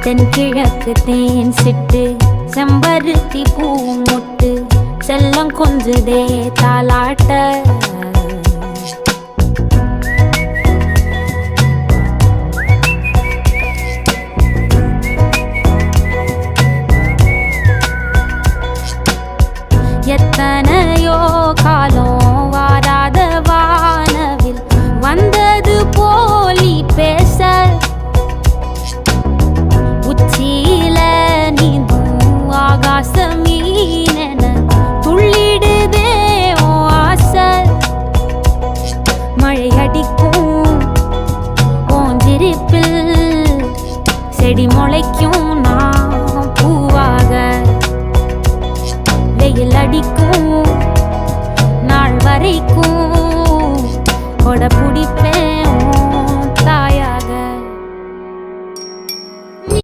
தென்கிழக்கு தேன் சிட்டு செம்பருத்தி பூ முட்டு செல்லம் கொஞ்சுதே தாலாட்ட எத்தனையோ காலம் வாராத வானவில் வந்தது போலி பேச உச்சியில நீந்தும் ஆகாச மீனென துள்ளிடுதே ஓ ஆசை மழை அடிக்கும் ஓஞ்சிருப்பில் செடி முளைக்கும் நான் பூவாக வெயில் அடிக்கும் நாள் வரைக்கும் கொடை பிடிப்பேன்